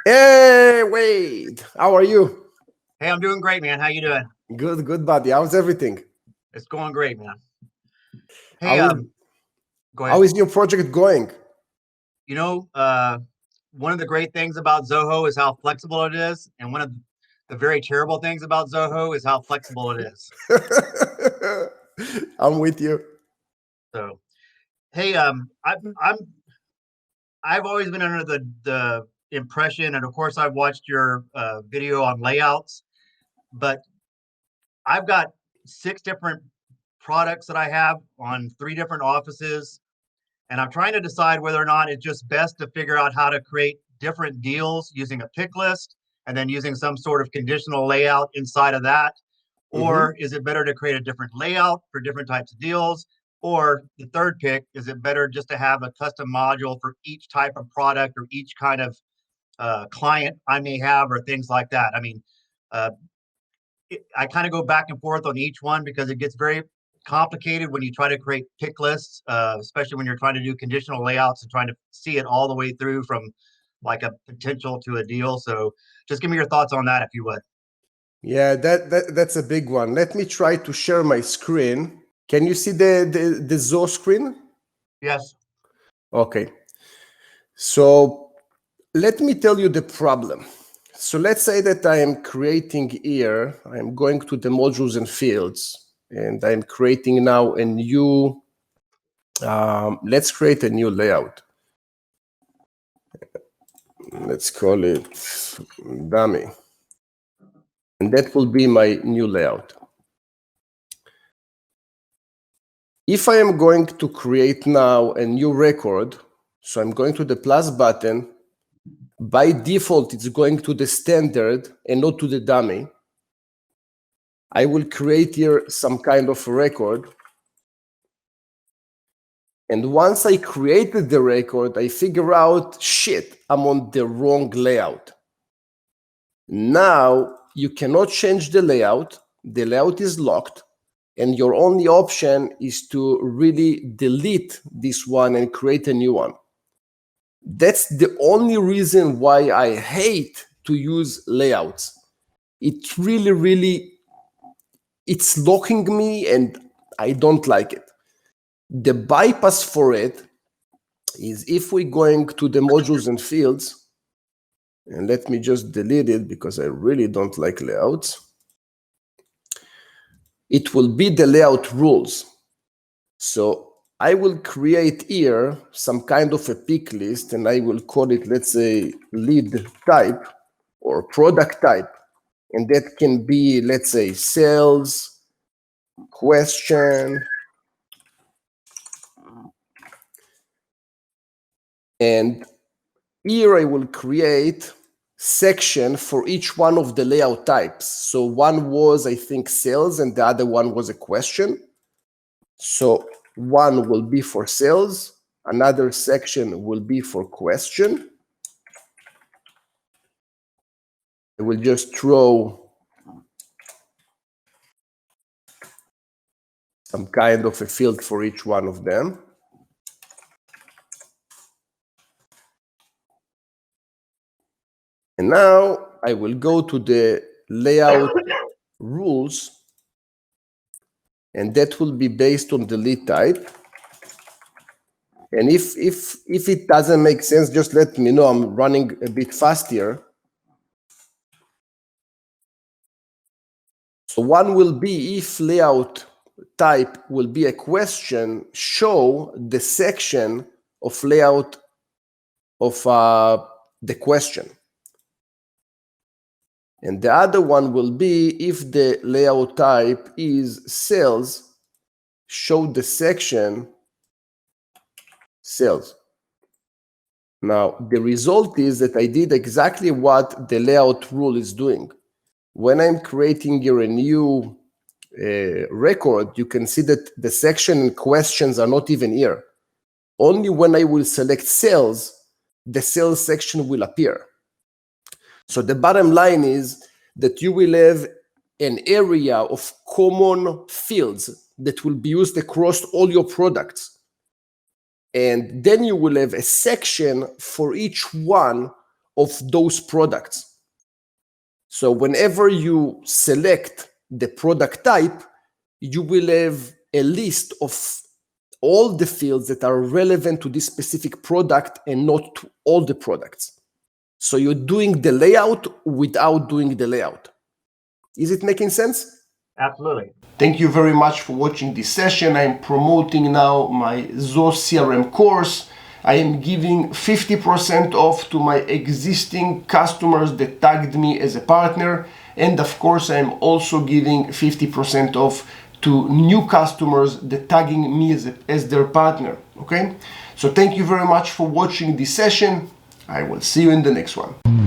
Hey, Wade, how are you? Hey, I'm doing great, man. How you doing? Good, good, buddy. How's everything? It's going great, man. Hey, How is go how ahead. is your project going? You know, one of the great things about Zoho is how flexible it is, and one of the very terrible things about Zoho is how flexible it is. I'm with you. So, hey, I've always been under the impression, and of course, I've watched your video on layouts, but I've got 6 different products that I have on 3 different offices. And I'm trying to decide whether or not it's just best to figure out how to create different deals using a pick list and then using some sort of conditional layout inside of that. Mhm. Or is it better to create a different layout for different types of deals? Or the third pick, is it better just to have a custom module for each type of product or each kind of client I may have or things like that? I mean, uh, I kind of go back and forth on each one because it gets very complicated when you try to create pick lists, especially when you're trying to do conditional layouts and trying to see it all the way through from like a potential to a deal. So just give me your thoughts on that if you would. Yeah, that's a big one. Let me try to share my screen. Can you see the Zoho screen? Yes. Okay. So let me tell you the problem. So let's say that I am creating here, I'm going to the modules and fields, and I'm creating now a new, let's create a new layout. Let's call it dummy. And that will be my new layout. If I am going to create now a new record, so I'm going to the plus button, by default, it's going to the standard and not to the dummy. I will create here some kind of record. And once I created the record, I figure out, shit, I'm on the wrong layout. Now you cannot change the layout. The layout is locked. And your only option is to really delete this one and create a new one. That's the only reason why I hate to use layouts. It really, it's locking me and I don't like it. The bypass for it is if we're going to the modules and fields, and let me just delete it because I really don't like layouts. It will be the layout rules. So I will create here some kind of a pick list and I will call it, let's say, lead type or product type. And that can be, let's say, sales, question. And here I will create section for each one of the layout types. So one was, I think, sales and the other one was a question. So one will be for sales, another section will be for question. I will just throw some kind of a field for each one of them. And now I will go to the layout rules, and that will be based on the lead type. And if it doesn't make sense, just let me know. I'm running a bit fast here. So one will be if layout type will be a question, show the section of layout of the question. And the other one will be if the layout type is sales, show the section sales. Now, the result is that I did exactly what the layout rule is doing. When I'm creating here a new record, you can see that the section and questions are not even here. Only when I will select sales, the sales section will appear. So the bottom line is that you will have an area of common fields that will be used across all your products. And then you will have a section for each one of those products. So whenever you select the product type, you will have a list of all the fields that are relevant to this specific product and not to all the products. So you're doing the layout without doing the layout. Is it making sense? Absolutely. Thank you very much for watching this session. I'm promoting now my Zoho CRM course. I am giving 50% off to my existing customers that tagged me as a partner. And of course, I'm also giving 50% off to new customers that tagging me as their partner. Okay? So thank you very much for watching this session. I will see you in the next one.